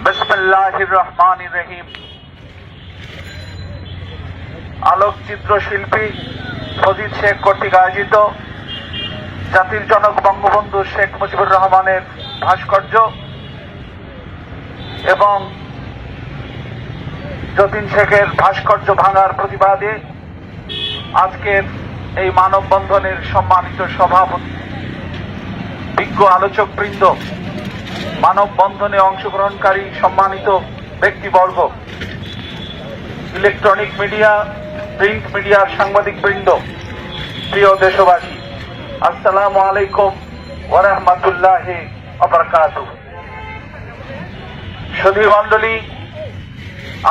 বিসমিল্লাহির রহমানির রহিম। আলোকচিত্র শিল্পী ফজিল শেখ কর্তৃক আয়োজিত জাতির জনক বঙ্গবন্ধু শেখ মুজিবুর রহমানের ভাস্কর্য এবং যতীন শেখের ভাস্কর্য ভাঙার প্রতিবাদে আজকের এই মানববন্ধনের সম্মানিত সভাপতি, বিজ্ঞ আলোচকবৃন্দ, মানববন্ধনে অংশগ্রহণকারী সম্মানিত ব্যক্তিবর্গ, ইলেকট্রনিক মিডিয়া, প্রিন্ট মিডিয়ার সাংবাদিকবৃন্দ, প্রিয় দেশবাসী, আসসালামু আলাইকুম ওয়া রাহমাতুল্লাহি ওয়া বারাকাতুহু। সুধী মণ্ডলী,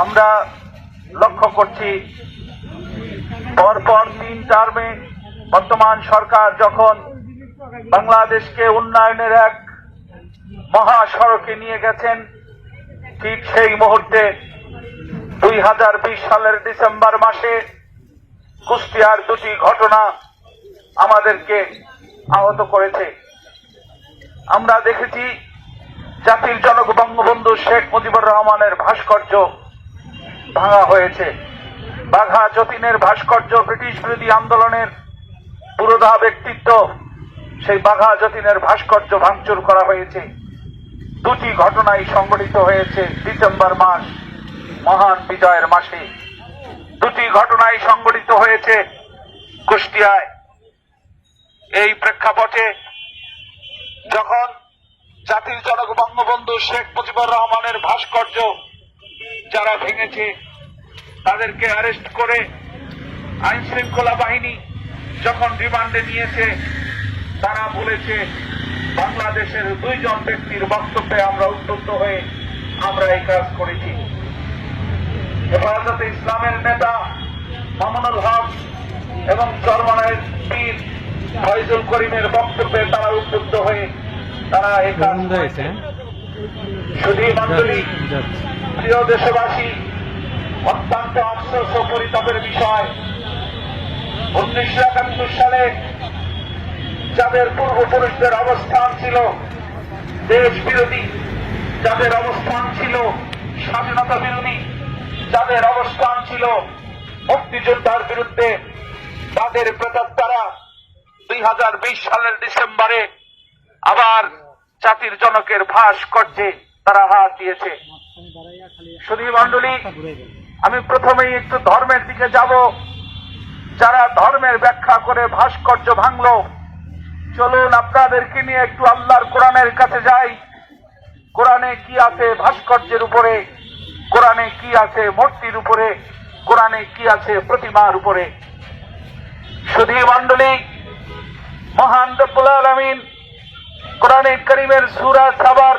আমরা লক্ষ্য করছি পরপর 3 টার্মে বর্তমান সরকার যখন বাংলাদেশকে উন্নয়নের এক মহাসড়কে নিয়ে গেছেন, ঠিক সেই মুহূর্তে 2020 সালের ডিসেম্বর মাসে কুষ্টিয়ার 2টি ঘটনা আমাদেরকে আহত করেছে। আমরা দেখেছি জাতির জনক বঙ্গবন্ধু শেখ মুজিবুর রহমানের ভাস্কর্য ভাঙা হয়েছে। বাঘা যতীনের ভাস্কর্য, ব্রিটিশ বিরোধী আন্দোলনের পুরোধা ব্যক্তিত্ব, সেই বাঘা যতীনের ভাস্কর্য ভাঙচুর করা হয়েছে। 2টি ঘটনাই সংঘটিত হয়েছে ডিসেম্বর মাস, মহান বিজয়ের মাসে। 2টি ঘটনাই সংঘটিত হয়েছে কুষ্টিয়ায়। এই প্রেক্ষাপটে যখন জাতির জনক বঙ্গবন্ধু শেখ মুজিবুর রহমানের ভাস্কর্য যারা ভেঙেছে তাদেরকে অ্যারেস্ট করে আইন শৃঙ্খলা বাহিনী যখন রিমান্ডে নিয়েছে, তারা বলেছে বাংলাদেশের 2 জন ব্যক্তির বক্তব্যে আমরা উদ্বুদ্ধ হয়ে আমরা এই কাজ করেছি। হেফাজতে ইসলামের নেতা মামুনুল হক এবং চরমনায়ের পীর ফয়জুল করিমের বক্তব্যে তারা উদ্বুদ্ধ হয়ে তারা এই কাজ করেছে। সুধী মণ্ডলী, প্রিয় দেশবাসী, অত্যন্ত আফসোস ও পরিতাপের বিষয়, 1971 সালে যাদের পূর্বপুরুষদের অবস্থান ছিল দেশ বিরোধী, যাদের অবস্থান ছিল স্বাধীনতা বিরোধী, যাদের অবস্থান ছিল মুক্তিযোদ্ধার বিরুদ্ধে, তাদের প্রেতাত্মারা 2020 সালের ডিসেম্বরে আবার জাতির জনকের ভাস্কর্যে তারা হাত দিয়েছে। সুধী মণ্ডলী, আমি প্রথমেই একটু ধর্মের দিকে যাব। যারা ধর্মের ব্যাখ্যা করে ভাস্কর্য ভাঙলো, চলুন আপনাদেরকে নিয়ে একটু আল্লাহর কোরআনের কাছে যাই। কোরআনে কি আছে ভাস্কর্যের উপরে, কোরআনে কি আছে মূর্তির উপরে, কোরআনে কি আছে প্রতিমার উপরে। সুধী মণ্ডলী, মহান রব্বুল আলামিন কোরআনে কারীমের সূরা সাবার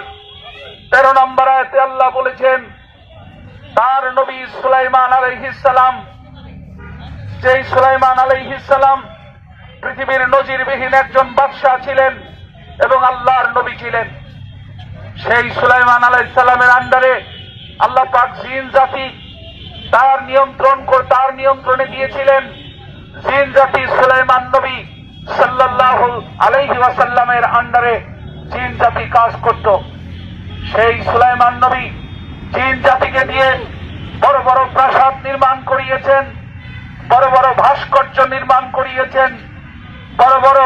13 নম্বর আয়াতে আল্লাহ বলেছেন, তার নবী সুলাইমান আলাইহিস সালাম, যেই সুলাইমান আলাইহিস সালাম পৃথিবীর নজিরবিহীন একজন বাদশাহ ছিলেন এবং আল্লাহর নবী ছিলেন, সেই সুলাইমান আলাইহিস সালামের আন্ডারে আল্লাহ পাক জিন জাতি তার নিয়ন্ত্রণে দিয়েছিলেন। জিন জাতি সুলাইমান নবী সাল্লাল্লাহু আলাইহি ওয়াসাল্লামের আন্ডারে জিন জাতি কাজ করত। সেই সুলাইমান নবী জিন জাতিকে দিয়ে বড় বড় প্রাসাদ নির্মাণ করিয়েছেন, বড় বড় ভাস্কর্য নির্মাণ করিয়েছেন, বড় বড়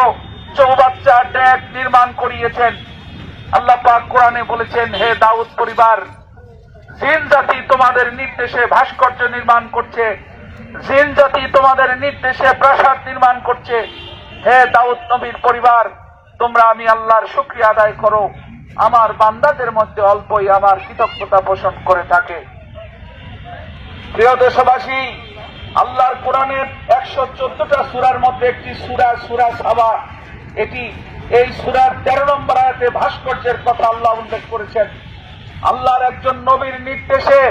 চৌবাচ্চা ডেক নির্মাণ করিয়েছেন। আল্লাহ পাক কোরআনে বলেছেন, হে দাউদ পরিবার, জিন জাতি তোমাদের নির্দেশে ভাস্কর্য নির্মাণ করছে, জিন জাতি তোমাদের নির্দেশে প্রাসাদ নির্মাণ করছে। হে দাউদ নবীর পরিবার, তোমরা আমি আল্লাহর শুকরিয়া আদায় করো। আমার বান্দাদের মধ্যে অল্পই আমার কৃতজ্ঞতা পোষণ করে থাকে। প্রিয় দেশবাসী, আল্লাহর কোরআনের 114টা সূরার মধ্যে একটি সূরা, সূরা সাবা, এই সূরার 13 নম্বর আয়াতে ভাস্কর্যের কথা আল্লাহ উল্লেখ করেছেন। আল্লাহর একজন নবীর নির্দেশে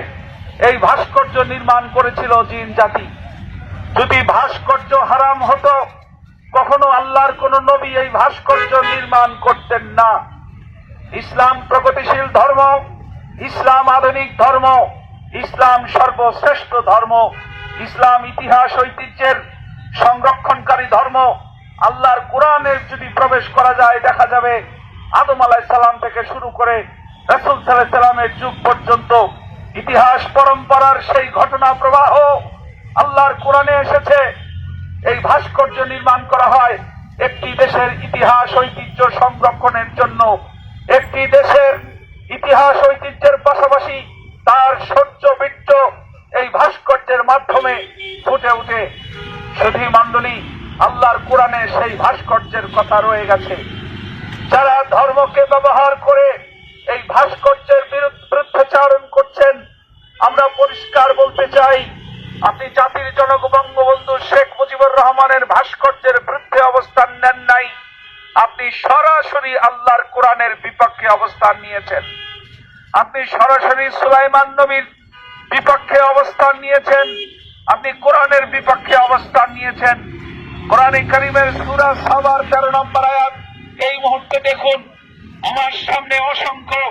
এই ভাস্কর্য নির্মাণ করেছিল জিন জাতি। যদি ভাস্কর্য হারাম হতো, কখনো আল্লাহর কোন নবী এই ভাস্কর্য নির্মাণ করতেন না। ইসলাম প্রগতিশীল ধর্ম, ইসলাম আধুনিক ধর্ম, ইসলাম সর্বশ্রেষ্ঠ ধর্ম, ইসলাম ইতিহাস ঐতিহ্যের সংরক্ষণকারী ধর্ম। আল্লাহর কোরআনের যদি প্রবেশ করা যায়, দেখা যাবে আদম আলাইহিস সালাম থেকে শুরু করে রাসূল সাল্লাল্লাহু আলাইহি সাল্লামের যুগ পর্যন্ত ইতিহাস পরম্পরার সেই ঘটনা প্রবাহ আল্লাহর কোরআনে এসেছে। এই ভাস্কর্য নির্মাণ করা হয় একটি দেশের ইতিহাস ঐতিহ্য সংরক্ষণের জন্য। একটি দেশের ইতিহাস ঐতিহ্যের পাশাপাশি তার শৌর্য বীর্য এই ভাস্কর্যের মাধ্যমে ফুটে ওঠে। সুধী মণ্ডলী, আল্লাহর কোরআনে সেই ভাস্কর্যের কথা রয়ে গেছে। যারা ধর্মকে ব্যবহার করে এই ভাস্কর্যের বিরুদ্ধাচারণ করছেন, আমরা পরিষ্কার বলতে চাই, আপনি জাতির জনক বঙ্গবন্ধু শেখ মুজিবুর রহমানের ভাস্কর্যের বিরুদ্ধে অবস্থান নেন নাই, আপনি সরাসরি আল্লাহর কোরআনের বিপক্ষে অবস্থান নিয়েছেন। আপনি সরাসরি সুলাইমান নবীর বিপক্ষে অবস্থান নিয়েছেন। আপনি কোরআনের বিপক্ষে অবস্থান নিয়েছেন। কোরআনে কারীমের সূরা সাবার 13 নম্বর আয়াত এই মুহূর্তে দেখুন। আমার সামনে অসংখ্য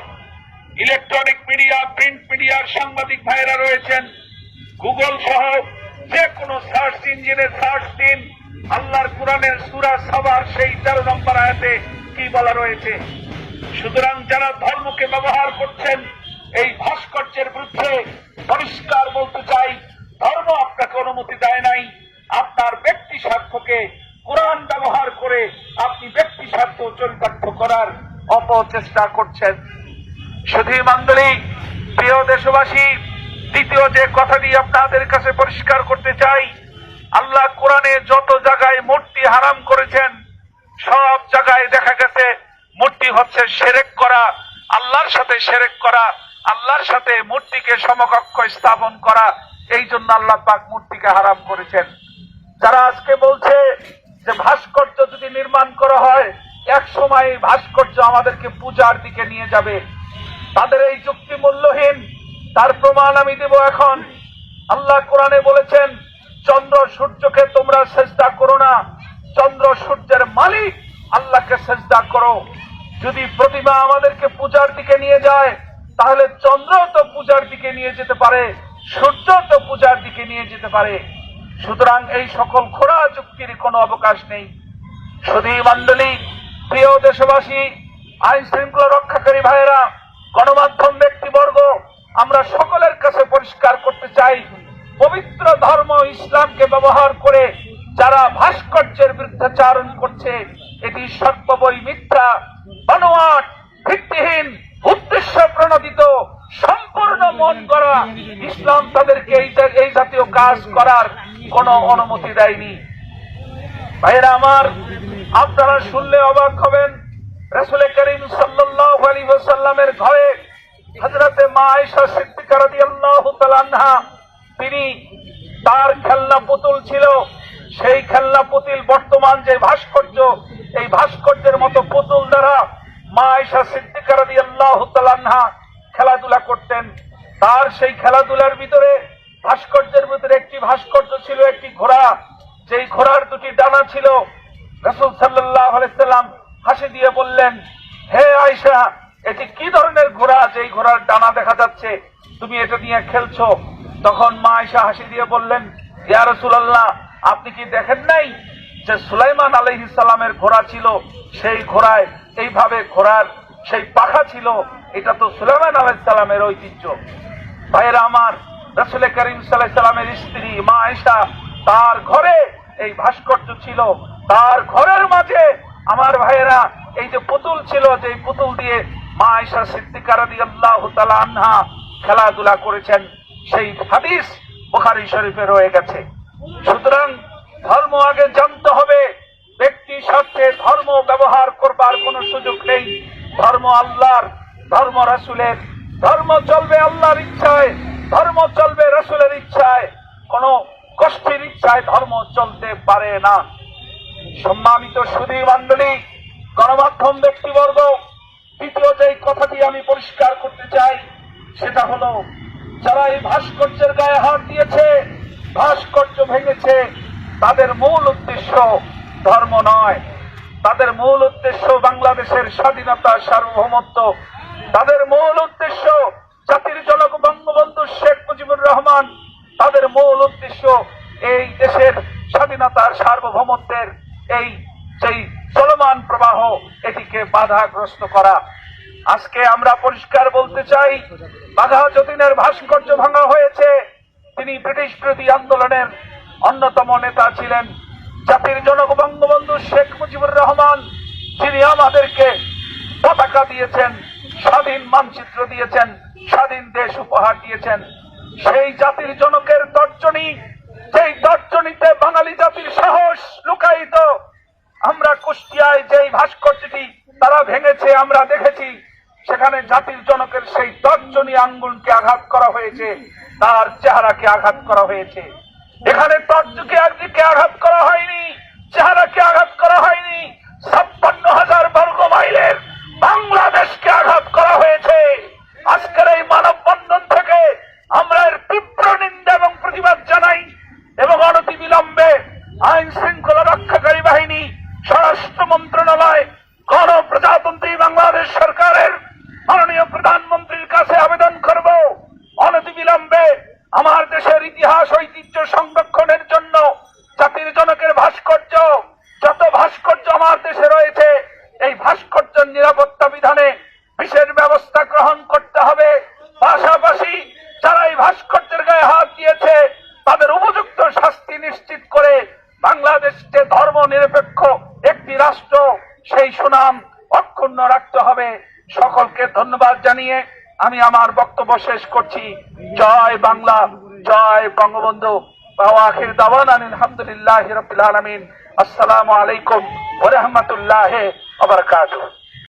ইলেকট্রনিক মিডিয়া, প্রিন্ট মিডিয়ার সাংবাদিক ভাইরা রয়েছেন। গুগল সহ যে কোনো সার্চ ইঞ্জিনে সার্চ দিন, আল্লাহর কোরআনের সূরা সাবার সেই 13 নম্বর আয়াতে কি বলা রয়েছে। সুতরাং যারা ধর্মকে ব্যবহার করছেন এই ভাস্কর্যের বিরুদ্ধে, পরিষ্কার বলতে চাই, ধর্ম আপনাকে অনুমতি দেয় নাই। আপনার ব্যক্তি স্বার্থকে কোরআন ব্যবহার করে আপনি ব্যক্তি স্বার্থ চরিতার্থ করার অপচেষ্টা করছেন। সুধী মণ্ডলী, প্রিয় দেশবাসী, দ্বিতীয় যে কথাটি আপনাদের কাছে পরিষ্কার করতে চাই, আল্লাহ কোরআনে যত জায়গায় মূর্তি হারাম করেছেন, সব জায়গায় দেখা গেছে মূর্তি হচ্ছে শিরক করা, আল্লাহর সাথে শিরক করা, আল্লাহর সাথে মূর্তিকে সমকক্ষ স্থাপন করা। এই জন্য আল্লাহ পাক মূর্তিকে হারাম করেছেন। যারা আজকে বলছে যে ভাস্কর্য যদি নির্মাণ করা হয় এক সময় ভাস্কর্য আমাদেরকে পূজার দিকে নিয়ে যাবে, তাদের এই যুক্তি মূল্যহীন। তার প্রমাণ আমি দেব এখন। আল্লাহ কোরআনে বলেছেন, চন্দ্র সূর্যকে তোমরা সেজদা করো না, চন্দ্র সূর্যের মালিক আল্লাহকে সেজদা করো। যদি প্রতিমা আমাদেরকে পূজার দিকে নিয়ে যায়, তাহলে চন্দ্র তো পূজার দিকে নিয়ে যেতে পারে, সূর্য তো পূজার দিকে নিয়ে যেতে পারে। সুতরাং এই সকল খোঁড়া যুক্তির কোনো অবকাশ নেই। সুধী মণ্ডলী, প্রিয় দেশবাসী, আইন শৃঙ্খলা রক্ষাকারী ভাইয়েরা, গণমাধ্যম ব্যক্তিবর্গ, আমরা সকলের কাছে পরিষ্কার করতে চাই, পবিত্র ধর্ম ইসলামকে ব্যবহার করে যারা ভাস্কর্যের বিরুদ্ধাচারণ করছে, এটি সর্ববই মিথ্যা, বানোয়াট, ভিত্তিহীন, উদ্দেশ্য প্রণোদিত, সম্পূর্ণ মন করা। ইসলাম তাদেরকে এই জাতীয় কাজ করার কোনো অনুমতি দেয়নি। ভাইয়েরা আমার, আপনারা শুনলে অবাক হবেন, রাসূল করিম সাল্লাল্লাহু আলাইহি ওয়াসাল্লামের ঘরে হযরতে মা আয়েশা সিদ্দিকা রাদিয়াল্লাহু তাআলা আনহা, তিনি তার খেলনা পুতুল ছিল, সেই খেলনা পুতুল বর্তমান যে ভাস্কর্য, এই ভাস্কর্যের মতো পুতুল দ্বারা মা আয়েশা সিদ্দিকা রাদিয়াল্লাহু তাআলা আনহা খেলাধুলা করতেন। তার সেই খেলাধুলার ভিতরে, ভাস্কর্যের ভিতরে একটি ভাস্কর্য ছিল একটি ঘোড়া, যেই ঘোড়ার দুটি ডানা ছিল। রাসূল সাল্লাল্লাহু আলাইহি সাল্লাম হাসি দিয়ে বললেন, হে আয়েশা, এটি কি ধরনের ঘোড়া, যেই ঘোড়ার ডানা দেখা যাচ্ছে, তুমি এটা নিয়ে খেলছো? তখন মা আয়েশা হাসি দিয়ে বললেন, ইয়া রাসূলুল্লাহ, আপনি কি দেখেন নাই যে সুলাইমান আলাইহিস সালামের ঘোড়া ছিল, সেই ঘোড়ায় এইভাবে ঘোড়ার সেই পাখা ছিল, এটা তো সুলাইমান আলাইহিস সালামের ঐতিহ্য। ভাইয়েরা আমার, রাসূল করিম সাল্লাল্লাহু আলাইহি সাল্লামের স্ত্রী মা আয়েশা, তার ঘরে এই ভাস্কর্য ছিল, তার ঘরের মাঝে আমার ভাইয়েরা এই যে পুতুল ছিল, যে পুতুল দিয়ে মা আয়েশা সিদ্দিকা রাদিয়াল্লাহু তাআলা আনহা খেলাধুলা করেছেন, সেই হাদিস বুখারী শরীফে রয়ে গেছে। সুতরাং ধর্ম আগে জানতে হবে, ব্যক্তি স্বার্থে ধর্ম ব্যবহার করবার কোনো সুযোগ নেই। ধর্ম আল্লাহর, ধর্ম রাসূলের, ধর্ম চলবে আল্লাহর ইচ্ছায়, ধর্ম চলবে রাসূলের ইচ্ছায়, কোনো গোষ্ঠীর ইচ্ছায় ধর্ম চলতে পারে না। সম্মানিত সুধী মণ্ডলী, গণমাধ্যম ব্যক্তিবর্গ, দ্বিতীয় যে কথাটি আমি পরিষ্কার করতে চাই, সেটা হলো, যারা এই ভাস্কর্যের গায়ে হাত দিয়েছে, ভাস্কর্য ভেঙেছে, তাদের মূল উদ্দেশ্য ধর্ম নয়, তাদের মূল উদ্দেশ্য বাংলাদেশের স্বাধীনতা, সার্বভৌমত্ব, তাদের মূল উদ্দেশ্য জাতির জনক বঙ্গবন্ধু শেখ মুজিবুর রহমান, তাদের মূল উদ্দেশ্য এই দেশের স্বাধীনতার, সার্বভৌমত্বের এই সেই চলমান প্রবাহ, এটিকে বাধাগ্রস্ত করা। আজকে আমরা পরিষ্কার বলতে চাই, বাঘা যতীনের ভাস্কর্য ভাঙা হয়েছে। তিনি ব্রিটিশ বিরোধী আন্দোলনের অন্যতম নেতা ছিলেন। জাতির জনক বঙ্গবন্ধু শেখ মুজিবুর রহমান, যিনি আমাদেরকে পতাকা দিয়েছেন, স্বাধীন মানচিত্র দিয়েছেন, স্বাধীন দেশ উপহার দিয়েছেন, সেই জাতির জনকের তর্জনী, যেই তর্জনীতে বাঙালি জাতির সাহস লুকায়িত, আমরা কুষ্টিয়ায় যেই ভাস্কর্যটি তারা ভেঙেছে আমরা দেখেছি, সেখানে জাতির জনকের সেই তর্জনী আঙ্গুলকে আঘাত করা হয়েছে, তার চেহারাকে আঘাত করা হয়েছে। এখানে তর্জকে একদিকে আঘাত করা হয়নি, চেহারাকে আঘাত করা হয়নি, 56,000 বর্গ মাইলের বাংলাদেশকে আঘাত করা হয়েছে। আজকের এই মানববন্ধন থেকে আমরা এর তীব্র নিন্দা এবং প্রতিবাদ জানাই এবং অনতিবিলম্বে আইন শৃঙ্খলা রক্ষাকারী বাহিনী, স্বরাষ্ট্র মন্ত্রণালয়, গণপ্রজাতন্ত্রী বাংলাদেশ সরকারের মাননীয় প্রধানমন্ত্রীর কাছে আবেদন করব, অনতিবিলম্বে আমার দেশের ইতিহাস ঐতিহ্য সংরক্ষণের জন্য জাতির জনকের ভাস্কর্য, যত ভাস্কর্য আমার দেশে রয়েছে, এই ভাস্কর্যের নিরাপত্তা বিধানে বিশেষ ব্যবস্থা গ্রহণ করতে হবে। পাশাপাশি যারা এই ভাস্কর্যের গায়ে হাত দিয়েছে তাদের উপযুক্ত শাস্তি নিশ্চিত করে বাংলাদেশকে ধর্ম নিরপেক্ষ একটি রাষ্ট্র, সেই সুনাম অক্ষুণ্ণ রাখতে হবে। সকলকে ধন্যবাদ জানিয়ে আমি আমার বক্তব্য শেষ করছি। জয় বাংলা, জয় বঙ্গবন্ধু। আখির দাওয়ানা আলহামদুলিল্লাহি রাব্বিল আলামিন। আসসালামু আলাইকুম ওয়া রাহমাতুল্লাহি ওয়া বারাকাতুহু।